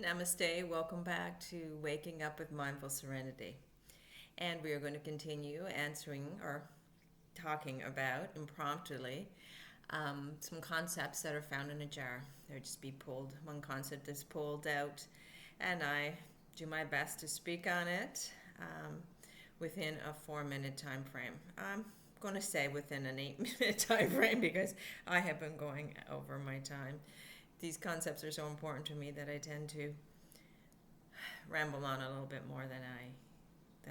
Namaste, welcome back to Waking Up with Mindful Serenity. And we are going to continue answering or talking about impromptuly some concepts that are found in a jar. They're just be pulled, one concept is pulled out, and I do my best to speak on it within a 4 minute time frame. I'm going to say within an 8 minute time frame because I have been going over my time. These concepts are so important to me that I tend to ramble on a little bit more than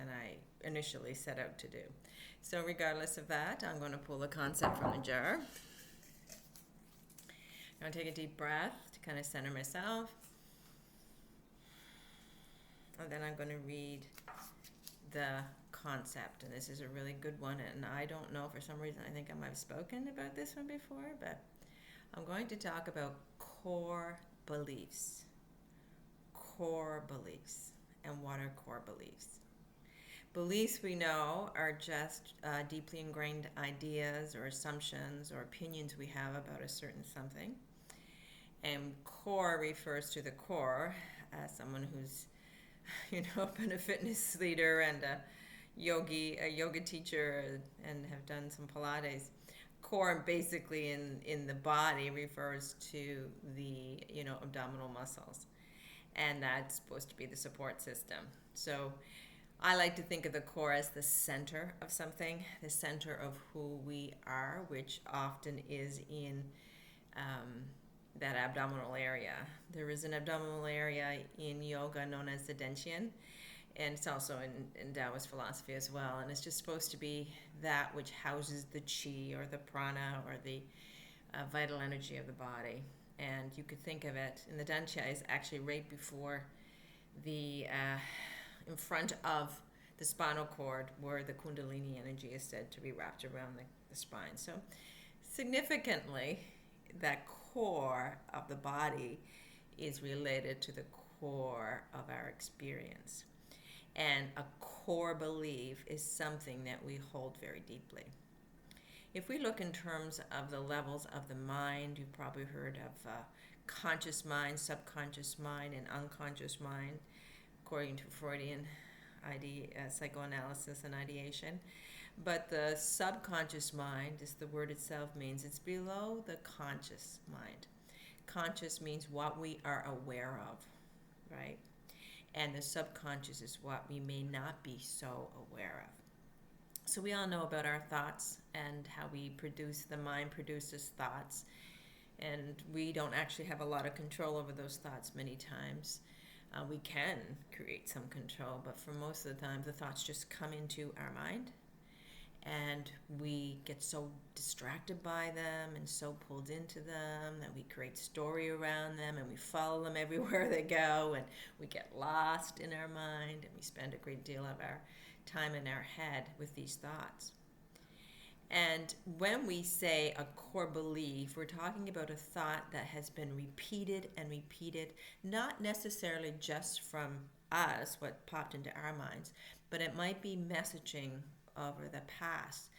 I initially set out to do. So regardless of that, I'm going to pull the concept from the jar. I'm going to take a deep breath to kind of center myself. And then I'm going to read the concept. And this is a really good one. And I don't know, for some reason, I think I might have spoken about this one before, but I'm going to talk about core beliefs. Core beliefs. And what are core beliefs? Beliefs, we know, are just deeply ingrained ideas or assumptions or opinions we have about a certain something. And core refers to the core as someone who's, been a fitness leader and a yoga teacher, and have done some Pilates. Core basically in the body refers to the, abdominal muscles. And that's supposed to be the support system. So I like to think of the core as the center of something, the center of who we are, which often is in that abdominal area. There is an abdominal area in yoga known as the Denshin, and it's also in Taoist philosophy as well. And it's just supposed to be that which houses the chi or the prana or the vital energy of the body. And you could think of it, in the Densha is actually right before in front of the spinal cord, where the Kundalini energy is said to be wrapped around the spine. So significantly, that core of the body is related to the core of our experience. And a core belief is something that we hold very deeply. If we look in terms of the levels of the mind, you've probably heard of conscious mind, subconscious mind, and unconscious mind, according to Freudian psychoanalysis and ideation. But the subconscious mind, as the word itself means, it's below the conscious mind. Conscious means what we are aware of, right? And the subconscious is what we may not be so aware of. So we all know about our thoughts and how the mind produces thoughts. And we don't actually have a lot of control over those thoughts many times. We can create some control, but for most of the time, the thoughts just come into our mind. And we get so distracted by them and so pulled into them that we create story around them, and we follow them everywhere they go, and we get lost in our mind, and we spend a great deal of our time in our head with these thoughts. And when we say a core belief, we're talking about a thought that has been repeated and repeated, not necessarily just from us, what popped into our minds, but it might be messaging over the past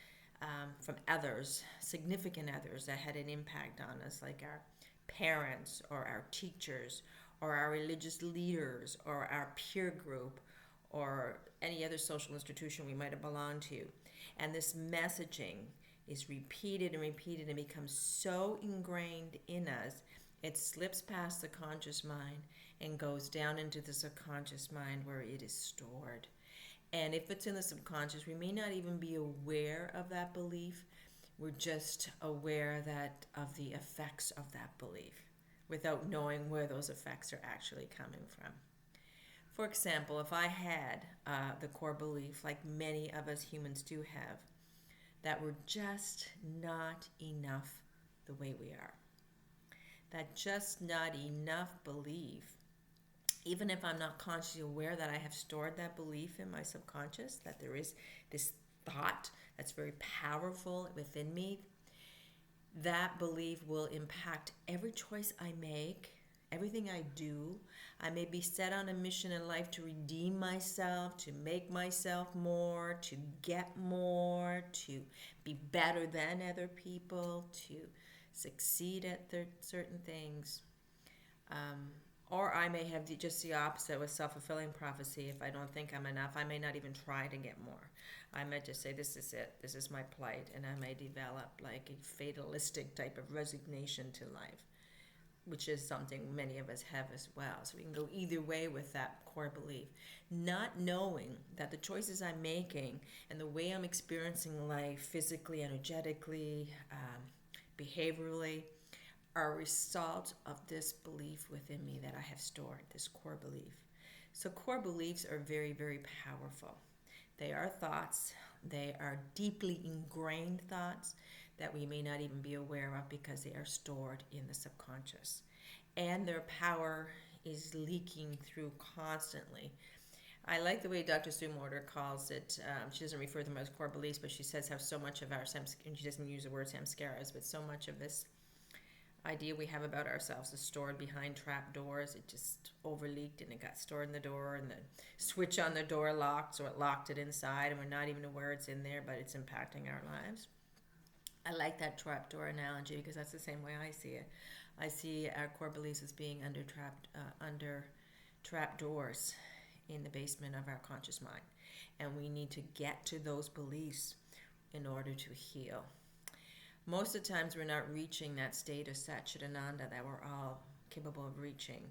from others, significant others that had an impact on us, like our parents or our teachers or our religious leaders or our peer group or any other social institution we might have belonged to. And this messaging is repeated and repeated and becomes so ingrained in us, it slips past the conscious mind and goes down into the subconscious mind, where it is stored. And if it's in the subconscious, we may not even be aware of that belief. We're just aware of the effects of that belief without knowing where those effects are actually coming from. For example, if I had the core belief, like many of us humans do have, that we're just not enough the way we are, that just not enough belief, even if I'm not consciously aware that I have stored that belief in my subconscious, that there is this thought that's very powerful within me, that belief will impact every choice I make, everything I do. I may be set on a mission in life to redeem myself, to make myself more, to get more, to be better than other people, to succeed at certain things. Or I may have just the opposite with self-fulfilling prophecy. If I don't think I'm enough, I may not even try to get more. I might just say, this is it. This is my plight. And I may develop like a fatalistic type of resignation to life, which is something many of us have as well. So we can go either way with that core belief. Not knowing that the choices I'm making and the way I'm experiencing life physically, energetically, behaviorally, are a result of this belief within me that I have stored, this core belief. So core beliefs are very, very powerful. They are thoughts. They are deeply ingrained thoughts that we may not even be aware of because they are stored in the subconscious. And their power is leaking through constantly. I like the way Dr. Sue Morter calls it. She doesn't refer to them as core beliefs, but she says how so much of our, and she doesn't use the word samskaras, but so much of this idea we have about ourselves is stored behind trap doors. It just overleaked and it got stored in the door, and the switch on the door locked, so it locked it inside, and we're not even aware it's in there, but it's impacting our lives. I like that trap door analogy because that's the same way I see it. I see our core beliefs as being under trap doors in the basement of our conscious mind, and we need to get to those beliefs in order to heal. Most of the times we're not reaching that state of Satchitananda that we're all capable of reaching,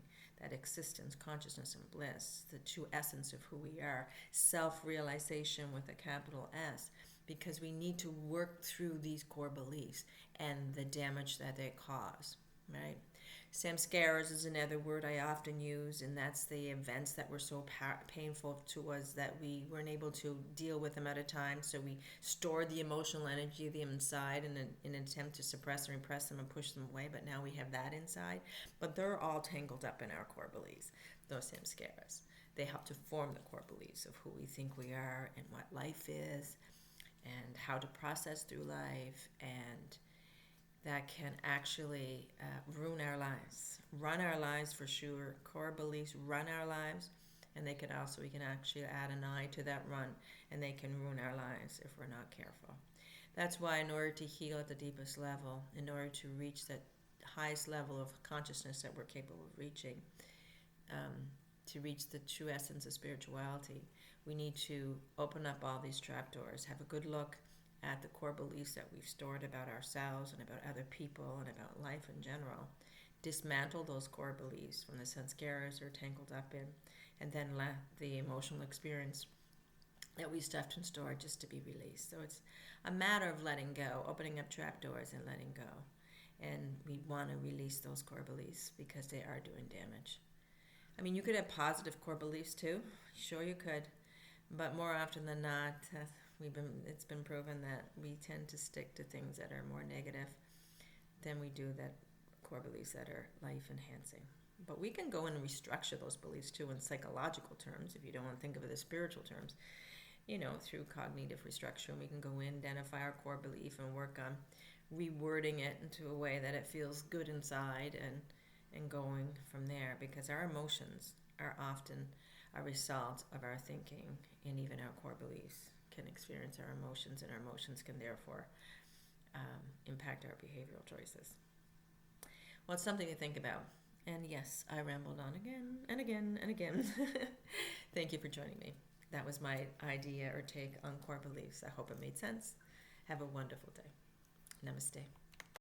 that existence, consciousness, and bliss, the true essence of who we are, self-realization with a capital S, because we need to work through these core beliefs and the damage that they cause, right? Samskaras is another word I often use, and that's the events that were so painful to us that we weren't able to deal with them at a time. So we stored the emotional energy of them inside in an attempt to suppress and repress them and push them away. But now we have that inside. But they're all tangled up in our core beliefs, those samskaras. They help to form the core beliefs of who we think we are and what life is and how to process through life, and that can actually ruin our lives, run our lives for sure. Core beliefs run our lives, and we can actually add an I to that run, and they can ruin our lives if we're not careful. That's why in order to heal at the deepest level, in order to reach that highest level of consciousness that we're capable of reaching, to reach the true essence of spirituality, we need to open up all these trapdoors, have a good look at the core beliefs that we've stored about ourselves and about other people and about life in general, dismantle those core beliefs from the sanskaras they're tangled up in, and then let the emotional experience that we stuffed and stored just to be released. So it's a matter of letting go, opening up trapdoors and letting go. And we want to release those core beliefs because they are doing damage. I mean, you could have positive core beliefs too. Sure you could. But more often than not, it's been proven that we tend to stick to things that are more negative than we do that core beliefs that are life enhancing. But we can go in and restructure those beliefs too in psychological terms, if you don't want to think of it as spiritual terms, through cognitive restructuring. We can go in, identify our core belief, and work on rewording it into a way that it feels good inside, and going from there, because our emotions are often a result of our thinking, and even our core beliefs can experience our emotions, and our emotions can therefore impact our behavioral choices. Well, it's something to think about. And yes, I rambled on again and again and again. Thank you for joining me. That was my idea or take on core beliefs. I hope it made sense. Have a wonderful day. Namaste.